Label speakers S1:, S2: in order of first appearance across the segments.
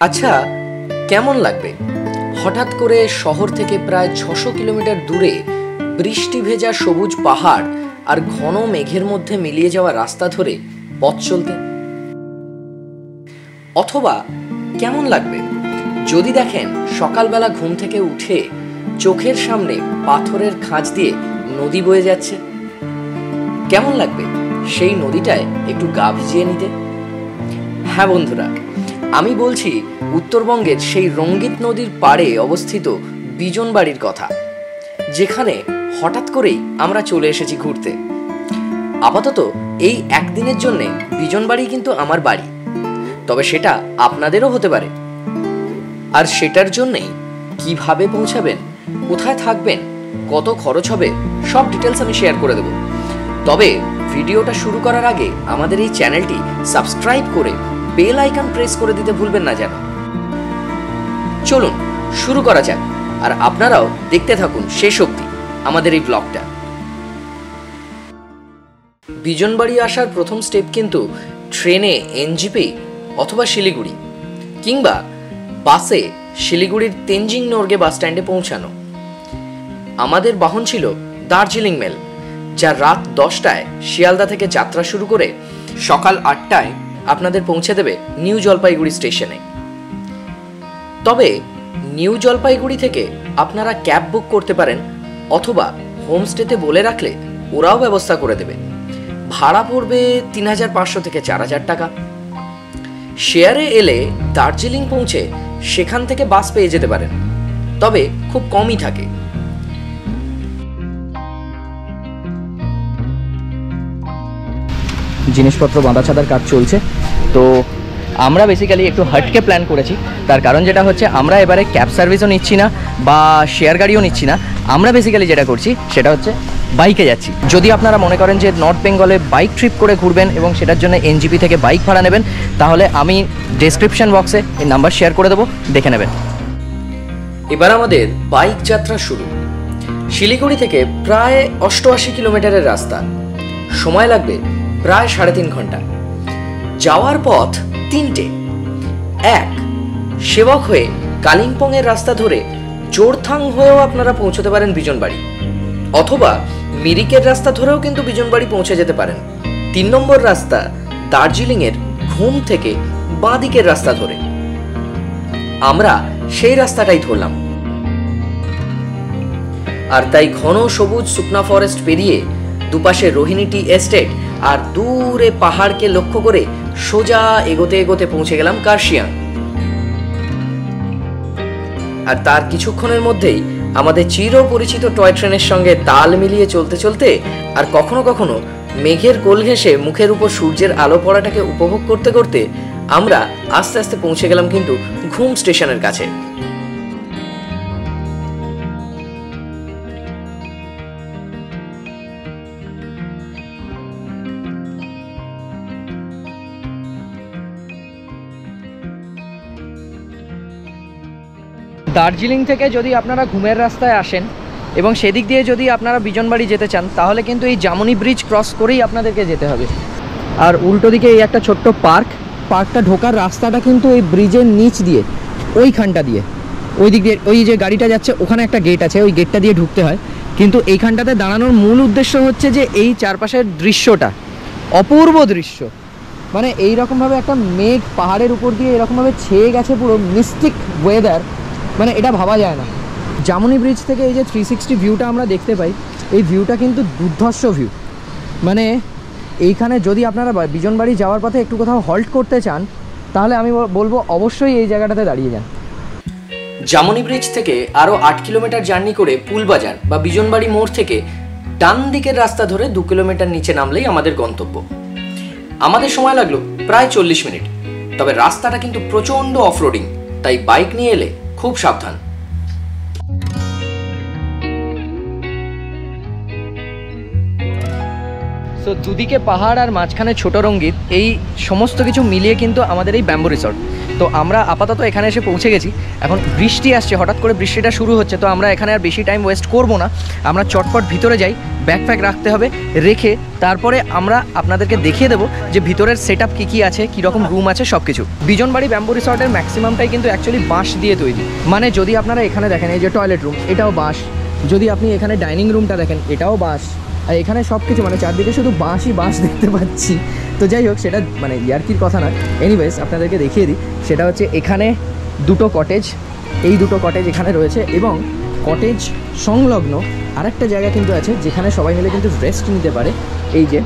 S1: আচ্ছা, কেমন লাগবে হঠাৎ করে শহর থেকে প্রায় 600 কিলোমিটার দূরে বৃষ্টি ভেজা সবুজ পাহাড় আর ঘন মেঘের মধ্যে মিলিয়ে যাওয়া রাস্তা ধরে পথ চলতে? অথবা কেমন লাগবে যদি দেখেন সকালবেলা ঘুম থেকে উঠে চোখের সামনে পাথরের খাঁজ দিয়ে নদী বয়ে যাচ্ছে? কেমন লাগবে সেই নদীটায় একটু গা ভিজিয়ে নিতে? হ্যাঁ বন্ধুরা, আমি বলছি উত্তরবঙ্গের সেই রঙ্গিত নদীর পাড়ে অবস্থিত বিজনবাড়ির কথা, যেখানে হঠাৎ করেই আমরা চলে এসেছি ঘুরতে। আপাতত এই একদিনের জন্যে বিজনবাড়ি কিন্তু আমার বাড়ি, তবে সেটা আপনাদেরও হতে পারে। আর সেটার জন্যেই কিভাবে পৌঁছাবেন, কোথায় থাকবেন, কত খরচ হবে, সব ডিটেলস আমি শেয়ার করে দেব। তবে ভিডিওটা শুরু করার আগে আমাদের এই চ্যানেলটি সাবস্ক্রাইব করে বেল আইকন প্রেস করে দিতে ভুলবেন না যেন। চলুন শুরু করা যাক, আর আপনারাও দেখতে থাকুন শেষ অবধি আমাদের এই ব্লগটা। বিজনবাড়ি আসার প্রথম স্টেপ কিন্তু ট্রেনে এনজিপি অথবা শিলিগুড়ি, কিংবা বাসে শিলিগুড়ির তেনজিং নোরগে বাস স্ট্যান্ডে পৌঁছানো। আমাদের বাহন ছিল দার্জিলিং মেল, যা রাত 10টায় শিয়ালদা থেকে যাত্রা শুরু করে সকাল 8টায় আপনাদের পৌঁছে দেবে নিউ জলপাইগুড়ি স্টেশনে। তবে নিউ জলপাইগুড়ি থেকে আপনারা ক্যাব বুক করতে পারেন, অথবা হোমস্টেতে বলে রাখলে ওরাও ব্যবস্থা করে দেবে। ভাড়া পড়বে 3500 থেকে 4000 টাকা। শেয়ারে এলে দার্জিলিং পৌঁছে সেখান থেকে বাস পেয়ে যেতে পারেন, তবে খুব কমই থাকে।
S2: জিনিসপত্র বাঁধা ছাদার কাজ চলছে, তো আমরা বেসিক্যালি একটু হাটকে প্ল্যান করেছি। তার কারণ যেটা হচ্ছে, আমরা এবারে ক্যাব সার্ভিসও নিচ্ছি না বা শেয়ার গাড়িও নিচ্ছি না। আমরা বেসিক্যালি যেটা করছি সেটা হচ্ছে বাইকে যাচ্ছি। যদি আপনারা মনে করেন যে নর্থ বেঙ্গলে বাইক ট্রিপ করে ঘুরবেন এবং সেটার জন্য এনজিপি থেকে বাইক ভাড়া নেবেন, তাহলে আমি ডেসক্রিপশন বক্সে এই নাম্বার শেয়ার করে দেবো, দেখে নেবেন।
S1: এবার আমাদের বাইক যাত্রা শুরু। শিলিগুড়ি থেকে প্রায় 88 কিলোমিটারের রাস্তা, সময় লাগবে প্রায় 3.5 ঘন্টা। যাওয়ার পথ 3টে। 1, সেবক হয়ে কালিম্পং এর রাস্তা ধরে জোরথাং হয়েও আপনারা পৌঁছতে পারেন বিজনবাড়ি, অথবা মিরিকের রাস্তা ধরেও কিন্তু বিজনবাড়ি পৌঁছে যেতে পারেন। 3 নম্বর রাস্তা দার্জিলিং এর ঘুম থেকে বাঁ দিকের রাস্তা ধরে। আমরা সেই রাস্তাটাই ধরলাম, আর তাই ঘন সবুজ শুকনা ফরেস্ট পেরিয়ে দুপাশে রোহিণী টি এস্টেট আর দূরে পাহাড়কে লক্ষ্য করে সোজা এগোতে এগোতে পৌঁছে গেলাম কার্শিয়াং। আর তার কিছুক্ষণের মধ্যেই আমাদের চির পরিচিত টয় ট্রেনের সঙ্গে তাল মিলিয়ে চলতে চলতে, আর কখনো কখনো মেঘের কোল ঘেঁষে মুখের উপর সূর্যের আলো পড়াটাকে উপভোগ করতে করতে আমরা আস্তে আস্তে পৌঁছে গেলাম কিন্তু ঘুম স্টেশনের কাছে।
S2: দার্জিলিং থেকে যদি আপনারা ঘুমের রাস্তায় আসেন এবং সেদিক দিয়ে যদি আপনারা বিজনবাড়ি যেতে চান, তাহলে কিন্তু এই জামুনি ব্রিজ ক্রস করেই আপনাদেরকে যেতে হবে। আর উল্টো দিকে এই একটা ছোট্ট পার্কটা ঢোকার রাস্তাটা কিন্তু এই ব্রিজের নিচ দিয়ে, ওইখানটা দিয়ে, ওই দিক দিয়ে, ওই যে গাড়িটা যাচ্ছে ওখানে একটা গেট আছে, ওই গেটটা দিয়ে ঢুকতে হয়। কিন্তু এইখানটাতে দাঁড়ানোর মূল উদ্দেশ্য হচ্ছে যে এই চারপাশের দৃশ্যটা অপূর্ব দৃশ্য, মানে এইরকমভাবে একটা মেঘ পাহাড়ের উপর দিয়ে এরকমভাবে ছেয়ে গেছে, পুরো মিস্টিক ওয়েদার, মানে এটা ভাবা যায় না। জামুনি ব্রিজ থেকে এই যে 360 ভিউটা আমরা দেখতে পাই, এই ভিউটা কিন্তু দুর্ধর্ষ ভিউ। মানে এইখানে যদি আপনারা বিজনবাড়ি যাওয়ার পথে একটু কোথাও হল্ট করতে চান, তাহলে আমি বলবো অবশ্যই এই জায়গাটাতে দাঁড়িয়ে যান।
S1: জামুনি ব্রিজ থেকে আরও 8 কিলোমিটার জার্নি করে পুলবাজার বা বিজনবাড়ি মোড় থেকে ডান দিকের রাস্তা ধরে 2 কিলোমিটার নিচে নামলেই আমাদের গন্তব্য। আমাদের সময় লাগলো প্রায় 40 মিনিট। তবে রাস্তাটা কিন্তু প্রচণ্ড অফরোডিং, তাই বাইক নিয়ে এলে খুব সাবধান।
S2: সো দুদিকে পাহাড় আর মাঝখানে ছোট রঙ্গিত, এই সমস্ত কিছু মিলিয়ে কিন্তু আমাদের এই ব্যাম্বু রিসর্ট। তো আমরা আপাতত এখানে এসে পৌঁছে গেছি। এখন বৃষ্টি আসছে, হঠাৎ করে বৃষ্টিটা শুরু হচ্ছে, তো আমরা এখানে আর বেশি টাইম ওয়েস্ট করব না, আমরা চটপট ভিতরে যাই। ব্যাকপ্যাক রাখতে হবে, রেখে তারপরে আমরা আপনাদেরকে দেখিয়ে দেবো যে ভিতরের সেট আপ কী কী আছে, কীরকম রুম আছে, সব কিছু। বিজনবাড়ি ব্যাম্বু রিসর্টের ম্যাক্সিমামটাই কিন্তু অ্যাকচুয়ালি বাঁশ দিয়ে তৈরি। মানে যদি আপনারা এখানে দেখেন এই যে টয়লেট রুম, এটাও বাঁশ। যদি আপনি এখানে ডাইনিং রুমটা দেখেন, এটাও বাঁশ। আর এখানে সব কিছু মানে চারদিকে শুধু বাঁশই বাঁশ দেখতে পাচ্ছি। তো যাই হোক, সেটা মানে ইয়ার্কির কথা নয়। এনিওয়েজ আপনাদেরকে দেখিয়ে দিই, সেটা হচ্ছে এখানে দুটো কটেজ, এই দুটো কটেজ এখানে রয়েছে, এবং কটেজ সংলগ্ন আরেকটা জায়গা কিন্তু আছে যেখানে সবাই মিলে কিন্তু রেস্ট নিতে পারে। এই যে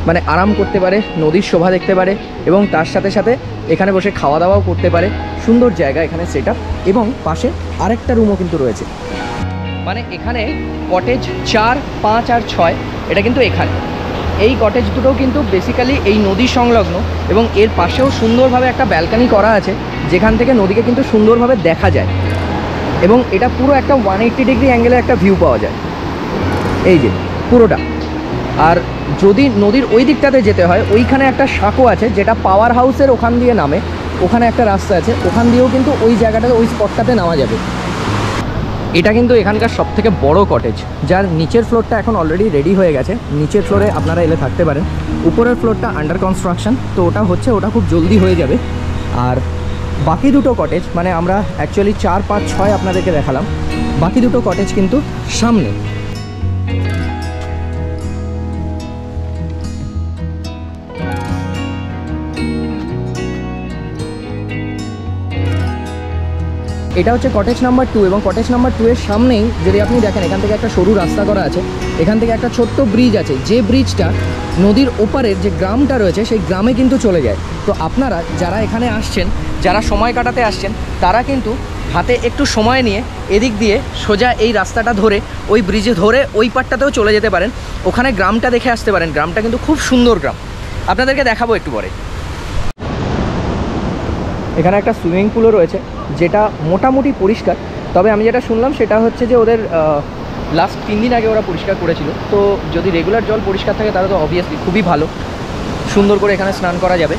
S2: মানে আরাম করতে পারে, নদীর শোভা দেখতে পারে, এবং তার সাথে সাথে এখানে বসে খাওয়া দাওয়াও করতে পারে। সুন্দর জায়গা এখানে সেট আপ, এবং পাশে আরেকটা রুমও কিন্তু রয়েছে। মানে এখানে কটেজ 4, 5 আর 6 এটা কিন্তু এখানে এই কটেজ দুটোও কিন্তু বেসিক্যালি এই নদী সংলগ্ন, এবং এর পাশেও সুন্দরভাবে একটা ব্যালকানি করা আছে যেখান থেকে নদীকে কিন্তু সুন্দরভাবে দেখা যায়, এবং এটা পুরো একটা 180 ডিগ্রি অ্যাঙ্গেলে একটা ভিউ পাওয়া যায় এই যে পুরোটা। আর যদি নদীর ওই দিকটাতে যেতে হয়, ওইখানে একটা সাঁকো আছে যেটা পাওয়ার হাউসের ওখান দিয়ে নামে, ওখানে একটা রাস্তা আছে, ওখান দিয়েও কিন্তু ওই জায়গাটাতে ওই স্পটটাতে নামা যাবে। এটা কিন্তু এখানকার সবথেকে বড় কটেজ, যার নিচের ফ্লোরটা এখন অলরেডি রেডি হয়ে গেছে। নিচের ফ্লোরে আপনারা এলে থাকতে পারেন, উপরের ফ্লোরটা আন্ডার কনস্ট্রাকশন, তো ওটা হচ্ছে, ওটা খুব জলদি হয়ে যাবে। আর বাকি দুটো কটেজ, মানে আমরা অ্যাকচুয়ালি 4, 5, 6 আপনাদেরকে দেখালাম, বাকি দুটো কটেজ কিন্তু সামনে। এটা হচ্ছে কটেজ নাম্বার 2, এবং কটেজ নাম্বার 2 এর সামনেই যদি আপনি দেখেন, এখান থেকে একটা সরু রাস্তা করা আছে, এখান থেকে একটা ছোট্ট ব্রিজ আছে, যে ব্রিজটা নদীর ওপারের যে গ্রামটা রয়েছে সেই গ্রামে কিন্তু চলে যায়। তো আপনারা যারা এখানে আসছেন, যারা সময় কাটাতে আসছেন, তারা কিন্তু হাতে একটু সময় নিয়ে এদিক দিয়ে সোজা এই রাস্তাটা ধরে ওই ব্রিজে ধরে ওই পাটটাতেও চলে যেতে পারেন, ওখানে গ্রামটা দেখে আসতে পারেন। গ্রামটা কিন্তু খুব সুন্দর গ্রাম, আপনাদেরকে দেখাবো একটু পরে। এখানে একটা সুইমিং পুলও রয়েছে যেটা মোটামুটি পরিষ্কার, তবে আমি যেটা শুনলাম সেটা হচ্ছে যে ওদের লাস্ট 3 দিন আগে ওরা পরিষ্কার করেছিল। তো যদি রেগুলার জল পরিষ্কার থাকে তাহলে তো অবভিয়াসলি খুবই ভালো, সুন্দর করে এখানে স্নান করা যাবে।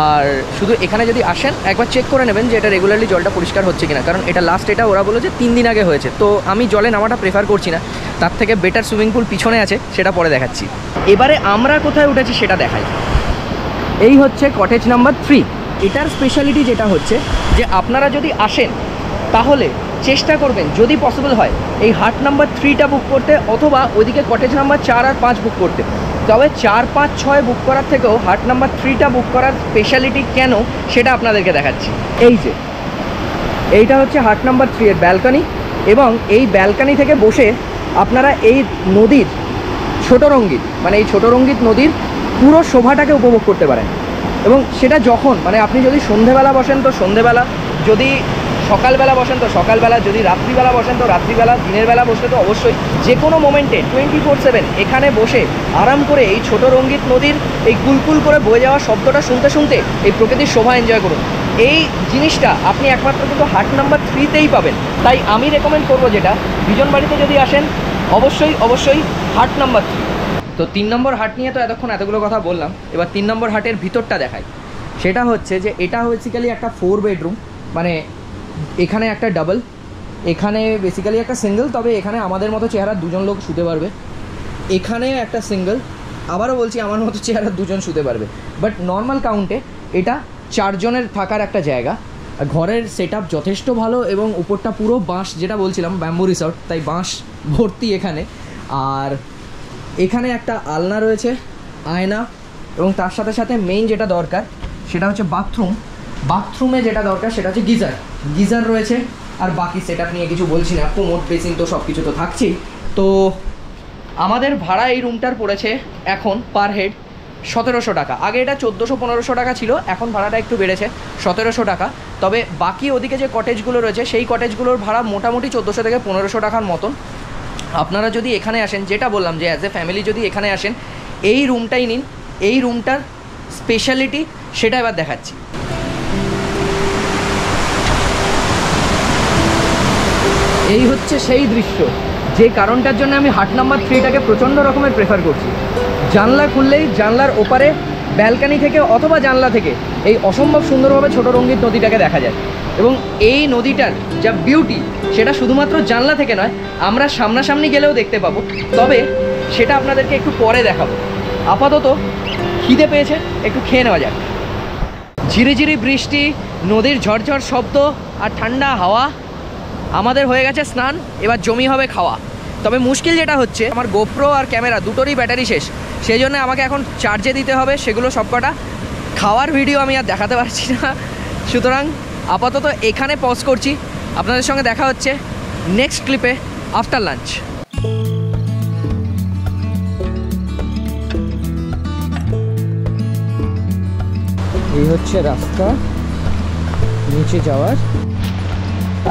S2: আর শুধু এখানে যদি আসেন একবার চেক করে নেবেন যে এটা রেগুলারলি জলটা পরিষ্কার হচ্ছে কিনা, কারণ এটা লাস্ট এটা ওরা বলে যে 3 দিন আগে হয়েছে। তো আমি জলে নামাটা প্রেফার করছি না, তার থেকে বেটার সুইমিং পুল পিছনে আছে, সেটা পরে দেখাচ্ছি। এবারে আমরা কোথায় উঠেছি সেটা দেখাই। এই হচ্ছে কটেজ নাম্বার 3। এটার স্পেশালিটি যেটা হচ্ছে যে আপনারা যদি আসেন তাহলে চেষ্টা করবেন যদি পসিবল হয় এই হাট নাম্বার 3টা বুক করতে, অথবা ওইদিকে কটেজ নাম্বার 4 আর 5 বুক করতে। তবে 4, 5, 6 বুক করার থেকেও হাট নাম্বার 3টা বুক করার স্পেশালিটি কেন সেটা আপনাদেরকে দেখাচ্ছি। এই যে এইটা হচ্ছে হাট নাম্বার 3 এর ব্যালকনি, এবং এই ব্যালকনি থেকে বসে আপনারা এই নদীর ছোট রঙ্গিত, মানে এই ছোট রঙ্গিত নদীর পুরো শোভাটাকে উপভোগ করতে পারেন। এবং সেটা যখন মানে আপনি যদি সন্ধেবেলা বসেন তো সন্ধেবেলা, যদি সকালবেলা বসেন তো সকালবেলা, যদি রাত্রিবেলা বসেন তো রাত্রিবেলা, দিনের বেলা বসলে তো অবশ্যই যে কোনো মোমেন্টে 24/7 এখানে বসে আরাম করে এই ছোট রঙ্গিত নদীর এই কুলকুল করে বয়ে যাওয়া শব্দটা শুনতে শুনতে এই প্রকৃতির শোভা এনজয় করুন। এই জিনিসটা আপনি একমাত্র কিন্তু হাট নাম্বার 3তেই পাবেন। তাই আমি রেকমেন্ড করবো, যেটা বিজনবাড়িতে যদি আসেন অবশ্যই হাট নাম্বার 3। তো 3 নম্বর হাট নিয়ে তো এতক্ষণ এতগুলো কথা বললাম, এবার 3 নম্বর হাটের ভিতরটা দেখাই। সেটা হচ্ছে যে এটা বেসিক্যালি একটা 4 বেডরুম, মানে এখানে একটা ডাবল, এখানে বেসিক্যালি একটা সিঙ্গেল, তবে এখানে আমাদের মতো চেহারা 2জন লোক শুতে পারবে। এখানে একটা সিঙ্গেল, আবারও বলছি আমার মতো চেহারা 2জন শুতে পারবে, বাট নর্মাল কাউন্টে এটা 4 জনের থাকার একটা জায়গা। ঘরের সেট আপ যথেষ্ট ভালো, এবং উপরটা পুরো বাঁশ, যেটা বলছিলাম ব্যাম্বু রিসর্ট, তাই বাঁশ ভর্তি এখানে। আর এখানে একটা আলনা রয়েছে, আয়না, এবং তার সাথে সাথে মেইন যেটা দরকার সেটা হচ্ছে বাথরুম। বাথরুমে যেটা দরকার সেটা হচ্ছে গিজার রয়েছে। আর বাকি সেট আপ নিয়ে কিছু বলছি না, কোমোড, বেসিন তো সব কিছু তো থাকছেই। তো আমাদের ভাড়া এই রুমটার পড়েছে এখন পার হেড 1700 টাকা। আগে এটা 1400-1500 টাকা ছিল, এখন ভাড়াটা একটু বেড়েছে 1700 টাকা। তবে বাকি ওদিকে যে কটেজগুলো রয়েছে সেই কটেজগুলোর ভাড়া মোটামুটি 1400 থেকে 1500 টাকার মতন। আপনারা যদি এখানে আসেন, যেটা বললাম যে অ্যাজ এ ফ্যামিলি যদি এখানে আসেন, এই রুমটাই নিন। এই রুমটার স্পেশালিটি সেটা এবার দেখাচ্ছি। এই হচ্ছে সেই দৃশ্য যে কারণটার জন্য আমি হাট নাম্বার 3টাকে প্রচণ্ড রকমের প্রেফার করছি। জানলা খুললেই জানলার ওপারে ব্যালকানি থেকে অথবা জানলা থেকে এই অসম্ভব সুন্দরভাবে ছোট রঙ্গিত নদীটাকে দেখা যায়। এবং এই নদীটার যা বিউটি সেটা শুধুমাত্র জানলা থেকে নয়, আমরা সামনাসামনি গেলেও দেখতে পাবো, তবে সেটা আপনাদেরকে একটু পরে দেখাবো। আপাতত খিদে পেয়েছে, একটু খেয়ে নেওয়া যাক। ঝিরিঝিরি বৃষ্টি, নদীর ঝরঝর শব্দ আর ঠান্ডা হাওয়া, আমাদের হয়ে গেছে স্নান, এবার জমি হবে খাওয়া। তবে মুশকিল যেটা হচ্ছে, আমার গোপ্রো আর ক্যামেরা দুটোরই ব্যাটারি শেষ, সেই জন্য আমাকে এখন চার্জে দিতে হবে সেগুলো সবকটা। খাওয়ার ভিডিও আমি আর দেখাতে পারছি না, সুতরাং আপাতত এখানে পজ করছি। আপনাদের সঙ্গে দেখা হচ্ছে নেক্সট ক্লিপে আফটার লাঞ্চ। এই হচ্ছে রাস্তা নিচে যাওয়ার,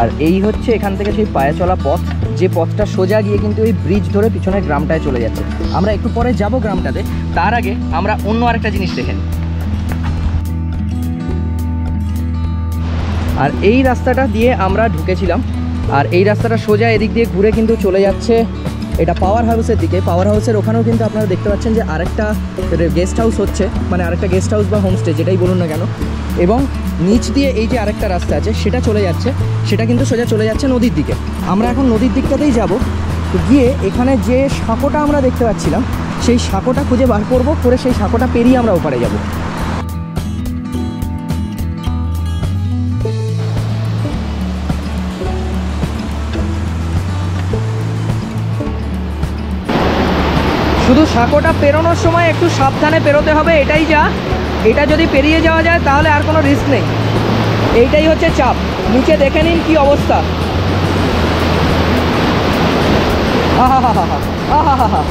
S2: আর এই হচ্ছে এখান থেকে সেই পায়ে চলা পথ, যে পথটা সোজা গিয়ে কিন্তু এই ব্রিজ ধরে পিছনের গ্রামটায় চলে যাচ্ছে। আমরা একটু পরে যাব গ্রামটাতে, তার আগে আমরা অন্য আরেকটা জিনিস দেখে নিই। আর এই রাস্তাটা দিয়ে আমরা ঢুকেছিলাম, আর এই রাস্তাটা সোজা এদিক দিয়ে ঘুরে কিন্তু চলে যাচ্ছে এটা পাওয়ার হাউসের দিকে। পাওয়ার হাউসের ওখানেও কিন্তু আপনারা দেখতে পাচ্ছেন যে আরেকটা গেস্ট হাউস হচ্ছে, মানে আরেকটা গেস্ট হাউস বা হোমস্টে যেটাই বলুন না কেন। এবং নিচ দিয়ে এই যে আরেকটা রাস্তা আছে সেটা চলে যাচ্ছে, সেটা কিন্তু সোজা চলে যাচ্ছে নদীর দিকে। আমরা এখন নদীর দিকটাতেই যাব, গিয়ে এখানে যে সাঁকোটা আমরা দেখতে পাচ্ছিলাম সেই সাঁকোটা খুঁজে বার করবো, করে সেই সাঁকোটা পেরিয়ে আমরা ওপারে যাব। শুধু সাঁকোটা পেরোনোর সময় একটু সাবধানে পেরোতে হবে, এটাই যা। এটা যদি পেরিয়ে যাওয়া যায় তাহলে আর কোনো রিস্ক নেই, এইটাই হচ্ছে চাপ। নিচে দেখে নিন কি অবস্থা, আহা হা হা হা হা হা হা।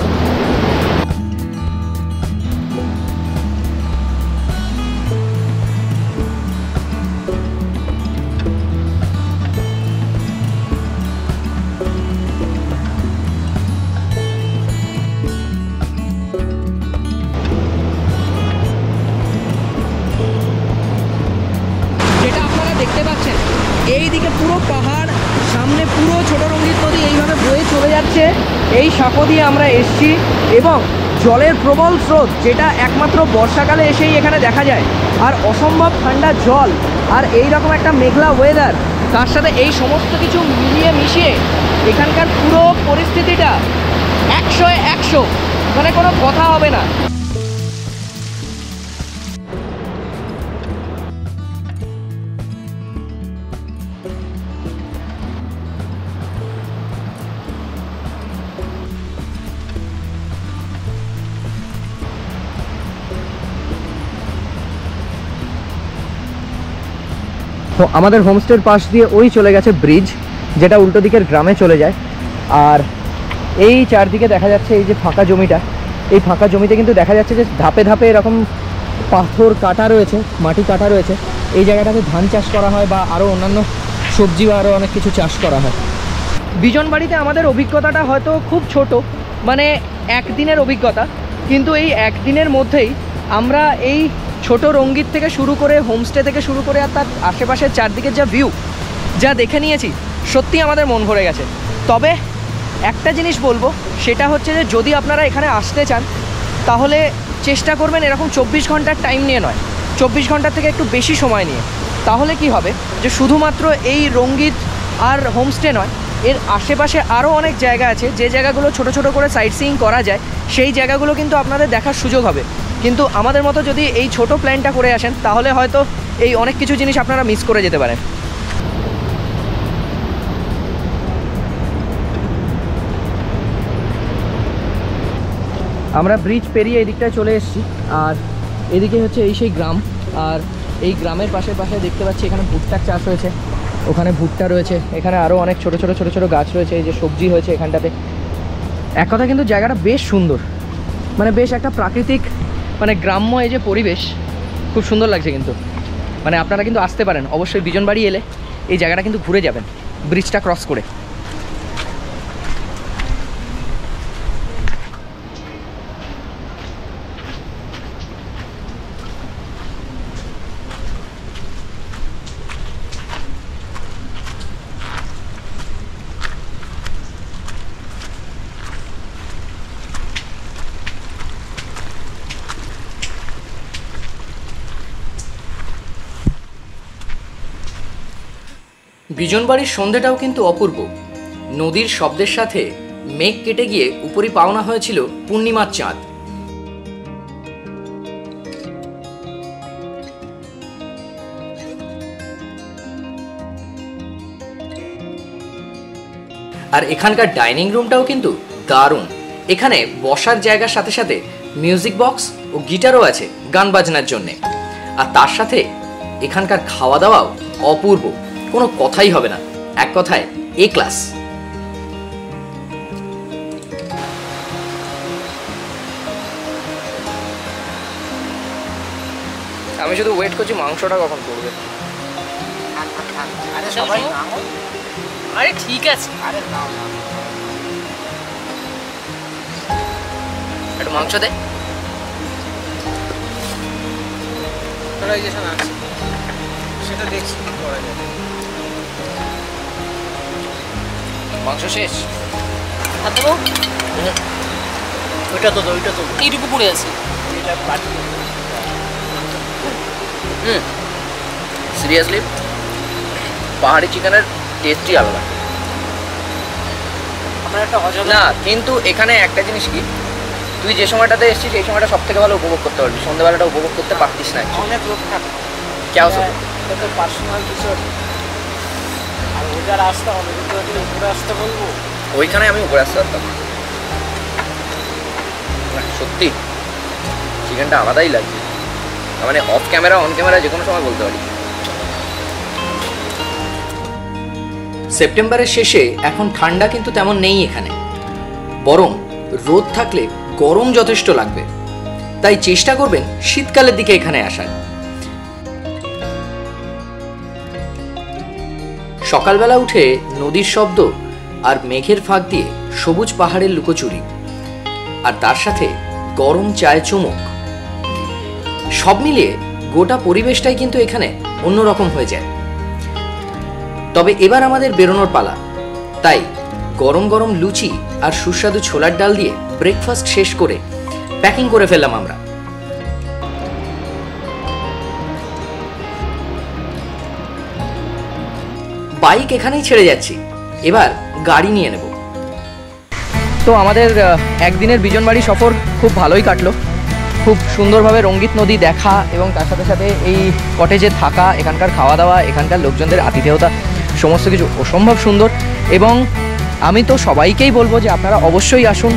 S2: দেখতে পাচ্ছেন এইদিকে পুরো পাহাড়, সামনে পুরো ছোট রঙ্গিত নদী এইভাবে বয়ে চলে যাচ্ছে। এই সাঁকো দিয়ে আমরা এসছি, এবং জলের প্রবল স্রোত, যেটা একমাত্র বর্ষাকালে এসেই এখানে দেখা যায়। আর অসম্ভব ঠান্ডা জল, আর এই রকম একটা মেঘলা ওয়েদার, তার সাথে এই সমস্ত কিছু মিলিয়ে মিশিয়ে এখানকার পুরো পরিস্থিতিটা 100-এ 100, মানে কোনো কথা হবে না। তো আমাদের হোমস্টের পাশ দিয়ে ওই চলে গেছে ব্রিজ, যেটা উল্টো দিকের গ্রামে চলে যায়। আর এই চারদিকে দেখা যাচ্ছে এই যে ফাঁকা জমিটা, এই ফাঁকা জমিতে কিন্তু দেখা যাচ্ছে যে ধাপে ধাপে এরকম পাথর কাটা রয়েছে, মাটি কাটা রয়েছে। এই জায়গাটাতে ধান চাষ করা হয় বা আরও অন্যান্য সবজি বা আরও অনেক কিছু চাষ করা হয়। বিজনবাড়িতে আমাদের অভিজ্ঞতাটা হয়তো খুব ছোট, মানে একদিনের অভিজ্ঞতা, কিন্তু এই একদিনের মধ্যেই আমরা এই ছোট রঙ্গিত থেকে শুরু করে, হোমস্টে থেকে শুরু করে, আর তার আশেপাশের চারদিকের যা ভিউ যা দেখে নিয়েছি, সত্যি আমাদের মন ভরে গেছে। তবে একটা জিনিস বলবো, সেটা হচ্ছে যে যদি আপনারা এখানে আসতে চান তাহলে চেষ্টা করবেন এরকম 24 ঘন্টার টাইম নিয়ে নয়, 24 ঘন্টার থেকে একটু বেশি সময় নিয়ে। তাহলে কি হবে যে শুধুমাত্র এই রঙ্গিত আর হোমস্টে নয়, এর আশেপাশে আরও অনেক জায়গা আছে, যে জায়গাগুলো ছোট ছোট করে সাইট সিইং করা যায়, সেই জায়গাগুলো কিন্তু আপনাদের দেখার সুযোগ হবে। কিন্তু আমাদের মতো যদি এই ছোট প্ল্যানটা করে আসেন, তাহলে হয়তো এই অনেক কিছু জিনিস আপনারা মিস করে যেতে পারেন। আমরা ব্রিজ পেরিয়ে এদিকটায় চলে এসেছি, আর এদিকে হচ্ছে এই সেই গ্রাম। আর এই গ্রামের পাশে পাশে দেখতে পাচ্ছি এখানে ভুট্টার চাষ হয়েছে, ওখানে ভুট্টা রয়েছে, এখানে আরও অনেক ছোট ছোট ছোট ছোট গাছ রয়েছে, এই যে সবজি হয়েছে এখানটাতে। এক কথা কিন্তু জায়গাটা বেশ সুন্দর, মানে বেশ একটা প্রাকৃতিক, মানে গ্রাম্য এই যে পরিবেশ, খুব সুন্দর লাগছে। কিন্তু মানে আপনারা কিন্তু আসতে পারেন অবশ্যই, বিজনবাড়ি এলে এই জায়গাটা কিন্তু ঘুরে যাবেন ব্রিজটা ক্রস করে।
S1: বিজনবাড়ির সন্ধ্যেটাও কিন্তু অপূর্ব। নদীর শব্দের সাথে মেঘ কেটে গিয়ে উপরই পাওনা হয়েছিল পূর্ণিমার চাঁদ। আর এখানকার ডাইনিং রুমটাও কিন্তু দারুণ। এখানে বসার জায়গার সাথে সাথে মিউজিক বক্স ও গিটারও আছে গান বাজনার জন্যে। আর তার সাথে এখানকার খাওয়া দাওয়াও অপূর্ব, কোনো কথাই হবে না, এক কথায় এ ক্লাস। আমি শুধু ওয়েট করছি মাংসটা কখন করবে।
S3: আরে সবাই আরে ঠিক আছে, আরে
S1: একটু মাংস দে।
S3: সেটা দেখছি কি করা যায়।
S1: মাংস শেষ?
S3: ওইটা তো এইটুকু পড়ে আছে।
S1: সিরিয়াসলি পাহাড়ি চিকেনের টেস্টই আলাদা।
S3: আমার একটা
S1: না কিন্তু এখানে একটা জিনিস কি, তুই যে সময়টাতে এসেছিস এই সময়টা সব থেকে ভালো উপভোগ করতে পারবি, সন্ধ্যাবেলাটা উপভোগ করতে পারতিস না।
S3: অনেক লোক থাকে,
S1: কেউ
S3: এটা তো পার্সোনাল কিছু, আর ওইটার আসতে হবে, কিন্তু উপরে আসতে বলবো।
S1: ওইখানে আমি উপরে আসতে পারতাম না, সত্যি চিকেনটা আলাদাই লাগছে। মানে অফ ক্যামেরা অন ক্যামেরা যে কোনো সময় বলতে পারি। সেপ্টেম্বরের শেষে এখন ঠান্ডা কিন্তু তেমন নেই এখানে, বরং রোদ থাকলে গরম যথেষ্ট লাগবে। তাই চেষ্টা করবেন শীতকালের দিকে এখানে আসার। সকালবেলা উঠে নদীর শব্দ আর মেঘের ফাঁক দিয়ে সবুজ পাহাড়ের লুকোচুরি, আর তার সাথে গরম চায় চুমুক, সব মিলিয়ে গোটা পরিবেশটাই কিন্তু এখানে অন্যরকম হয়ে যায়। তবে এবার আমাদের বেরোনোর পালা, তাই গরম গরম লুচি আর সুস্বাদু ছোলার ডাল দিয়ে ব্রেকফাস্ট শেষ করে প্যাকিং করে ফেললাম আমরা। বাইক এখানেই ছেড়ে যাচ্ছি, এবার গাড়ি নিয়ে নেব।
S2: তো আমাদের একদিনের বিজনবাড়ি সফর খুব ভালোই কাটলো। খুব সুন্দরভাবে রঙ্গিত নদী দেখা এবং তার সাথে সাথে এই কটেজে থাকা, এখানকার খাওয়া দাওয়া, এখানকার লোকজনদের আতিথেয়তা, সমস্ত কিছু অসম্ভব সুন্দর। এবং আমি তো সবাইকেই বলবো যে আপনারা অবশ্যই আসুন,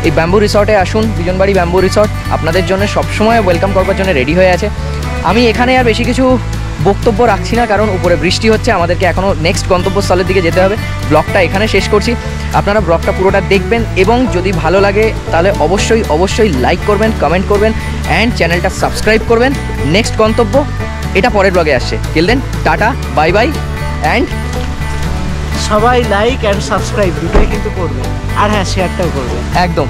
S2: এই ব্যাম্বু রিসর্টে আসুন। বিজনবাড়ি ব্যাম্বু রিসর্ট আপনাদের জন্য সবসময় ওয়েলকাম করবার জন্য রেডি হয়ে আছে। আমি এখানে আর বেশি কিছু বক্তব্য রাখছি না, কারণ উপরে বৃষ্টি হচ্ছে, আমাদেরকে এখনও নেক্সট গন্তব্যস্থলের দিকে যেতে হবে। ব্লগটা এখানে শেষ করছি। আপনারা ব্লগটা পুরোটা দেখবেন এবং যদি ভালো লাগে তাহলে অবশ্যই অবশ্যই লাইক করবেন, কমেন্ট করবেন অ্যান্ড চ্যানেলটা সাবস্ক্রাইব করবেন। নেক্সট গন্তব্য এটা পরের ব্লগে আসছে। Till then tata, bye bye and
S3: সবাই লাইক অ্যান্ড সাবস্ক্রাইব দুটোই কিন্তু করবে, আর হ্যাঁ শেয়ারটাও করবে
S2: একদম।